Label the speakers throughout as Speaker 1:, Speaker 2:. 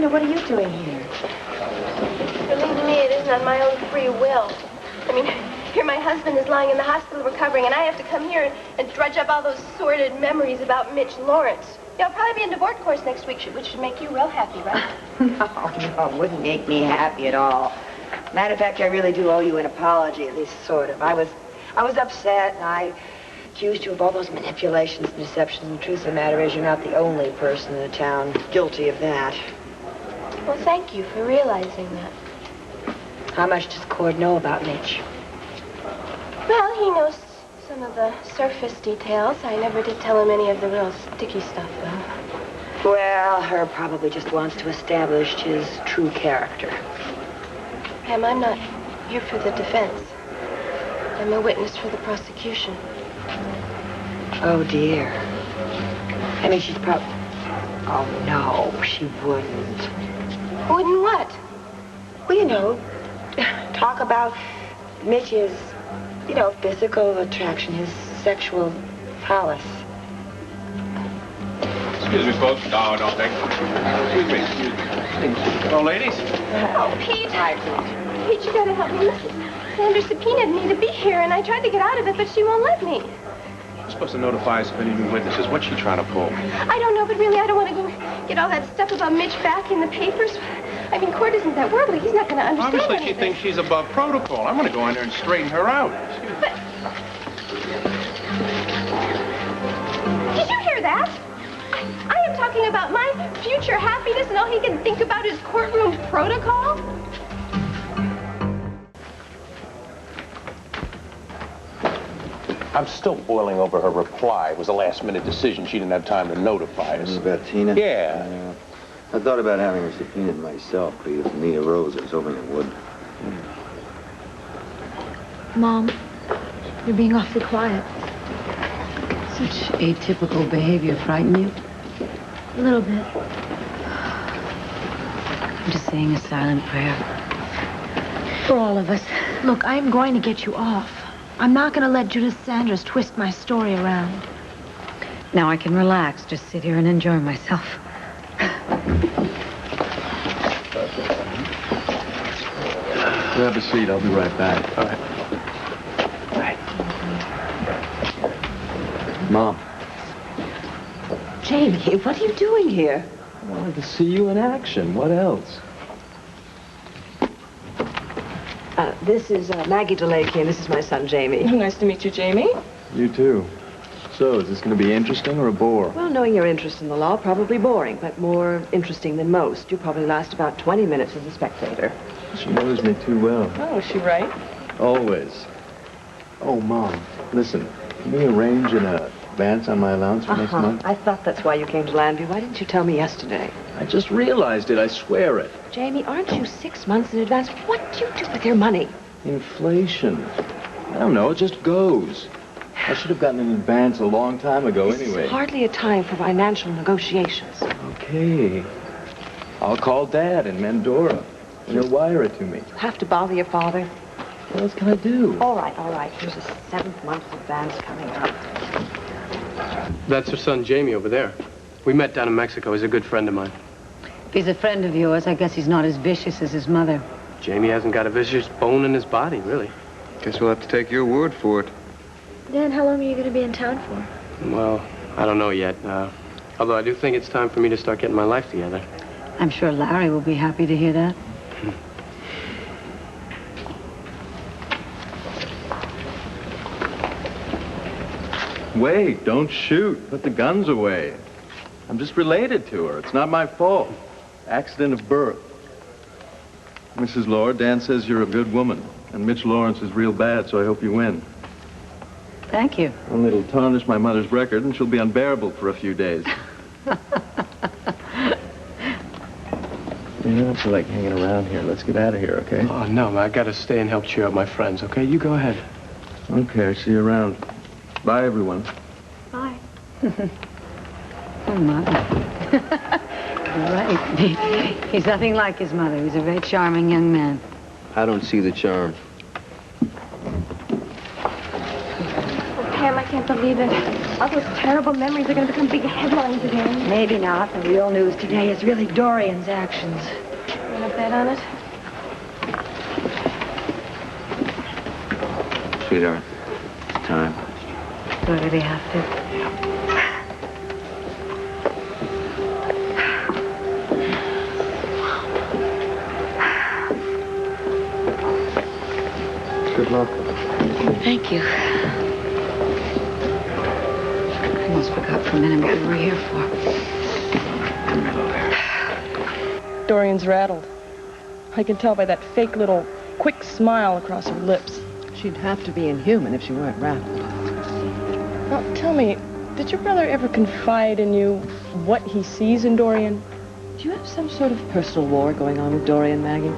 Speaker 1: Tina, what are you doing here?
Speaker 2: Believe me, it isn't on my own free will. I mean, here my husband is lying in the hospital recovering, and I have to come here and drudge up all those sordid memories about Mitch Laurence. I'll probably be in divorce course next week, which should make you real happy, right?
Speaker 1: No, it wouldn't make me happy at all. Matter of fact, I really do owe you an apology, at least sort of. I was upset, and I accused you of all those manipulations and deceptions. And the truth of the matter is, you're not the only person in the town guilty of that.
Speaker 2: Well, thank you for realizing that.
Speaker 1: How much does Cord know about Mitch?
Speaker 2: Well, he knows some of the surface details. I never did tell him any of the real sticky stuff, though.
Speaker 1: Well, Herb probably just wants to establish his true character.
Speaker 2: Pam, I'm not here for the defense. I'm a witness for the prosecution.
Speaker 1: Oh, dear. I mean, she's probably... Oh, no, she wouldn't.
Speaker 2: Wouldn't what?
Speaker 1: Well, you know, talk about Mitch's, physical attraction, his sexual prowess.
Speaker 3: Excuse me, folks. No, thank you. Excuse me. Hello, ladies.
Speaker 2: Oh, Pete.
Speaker 1: Hi, Pete.
Speaker 2: Pete, you gotta help me. Mrs. Sanders subpoenaed me to be here, and I tried to get out of it, but she won't let me.
Speaker 3: You're supposed to notify us of any new witnesses. What's she trying to pull?
Speaker 2: I don't know, but really, I don't want to go get all that stuff about Mitch back in the papers. I mean, Cord isn't that worldly. He's not going to understand
Speaker 3: Obviously,
Speaker 2: anything.
Speaker 3: she thinks she's above protocol. I'm going to go in there and straighten her out.
Speaker 2: But... Did you hear that? I am talking about my future happiness, and all he can think about is courtroom protocol?
Speaker 3: I'm still boiling over her reply. It was a last-minute decision. She didn't have time to notify us.
Speaker 4: About Tina?
Speaker 3: Yeah.
Speaker 4: I thought about having her subpoenaed myself, but if Anita Rose, I was hoping it would.
Speaker 5: Mom, you're being awfully quiet.
Speaker 6: Such atypical behavior frighten you?
Speaker 5: A little bit.
Speaker 6: I'm just saying a silent prayer.
Speaker 5: For all of us. Look, I'm going to get you off. I'm not going to let Judith Sanders twist my story around.
Speaker 6: Now I can relax, just sit here and enjoy myself.
Speaker 4: Grab a seat. I'll be right back.
Speaker 3: All right.
Speaker 4: Mom.
Speaker 1: Jamie, what are you doing here?
Speaker 4: I wanted to see you in action. What else?
Speaker 1: This is Maggie DeLakey, and this is my son, Jamie.
Speaker 7: Nice to meet you, Jamie.
Speaker 4: You too. So, is this going to be interesting or a bore?
Speaker 1: Well, knowing your interest in the law, probably boring, but more interesting than most. You'll probably last about 20 minutes as a spectator.
Speaker 4: She knows me too well.
Speaker 7: Oh, is she right?
Speaker 4: Always. Oh, Mom, listen. Can we arrange an advance on my allowance for next month?
Speaker 1: I thought that's why you came to Llanview. Why didn't you tell me yesterday?
Speaker 4: I just realized it. I swear it.
Speaker 1: Jamie, aren't you 6 months in advance? What do you do with your money?
Speaker 4: Inflation. I don't know. It just goes. I should have gotten an advance a long time ago
Speaker 1: This
Speaker 4: anyway.
Speaker 1: is hardly a time for financial negotiations.
Speaker 4: Okay. I'll call Dad in Mendora, and he'll wire it to me.
Speaker 1: You have to bother your father.
Speaker 4: What else can I do?
Speaker 1: All right. Here's a 7th month advance coming up.
Speaker 8: That's her son, Jamie, over there. We met down in Mexico. He's a good friend of mine.
Speaker 6: If he's a friend of yours, I guess he's not as vicious as his mother.
Speaker 8: Jamie hasn't got a vicious bone in his body, really.
Speaker 9: Guess we'll have to take your word for it.
Speaker 5: Dan, how long are you going to be in town for?
Speaker 8: Well, I don't know yet. Although I do think it's time for me to start getting my life together.
Speaker 6: I'm sure Larry will be happy to hear that.
Speaker 4: Wait, don't shoot. Put the guns away. I'm just related to her. It's not my fault. Accident of birth. Mrs. Lord, Dan says you're a good woman. And Mitch Laurence is real bad, so I hope you win.
Speaker 6: Thank you.
Speaker 4: Only it'll tarnish my mother's record, and she'll be unbearable for a few days. You don't feel like hanging around here. Let's get out of here, okay?
Speaker 8: Oh, no, I gotta stay and help cheer up my friends, okay? You go ahead.
Speaker 4: Okay, see you around. Bye, everyone.
Speaker 5: Bye.
Speaker 6: Oh, my. You're right. He's nothing like his mother. He's a very charming young man.
Speaker 9: I don't see the charm.
Speaker 2: Oh, Pam, I can't believe it. All those terrible memories are going to become big headlines again.
Speaker 1: Maybe not. The real news today is really Dorian's actions.
Speaker 2: You want to bet on it?
Speaker 9: Sweetheart, it's time.
Speaker 6: Do I really have to?
Speaker 9: Good luck.
Speaker 6: Thank you. I almost forgot for a minute what we were here for.
Speaker 7: Dorian's rattled. I can tell by that fake little quick smile across her lips.
Speaker 10: She'd have to be inhuman if she weren't rattled.
Speaker 7: Now, tell me, did your brother ever confide in you what he sees in Dorian?
Speaker 10: Do you have some sort of personal war going on with Dorian, Maggie?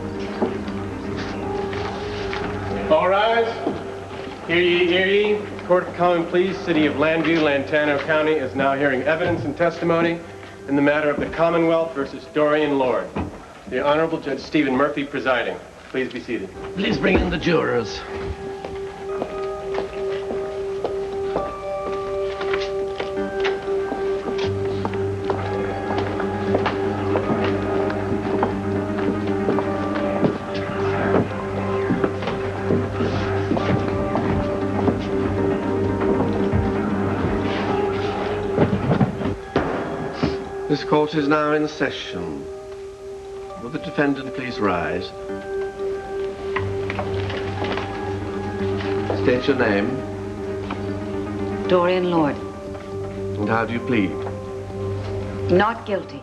Speaker 8: All rise. Hear ye, hear ye. Court of Common Pleas, City of Llanview, Lantano County, is now hearing evidence and testimony in the matter of the Commonwealth versus Dorian Lord. The Honorable Judge Stephen Murphy presiding. Please be seated.
Speaker 11: Please bring in the jurors. This court is now in session. Will the defendant please rise? State your name.
Speaker 6: Dorian Lord.
Speaker 11: And how do you plead?
Speaker 6: Not guilty.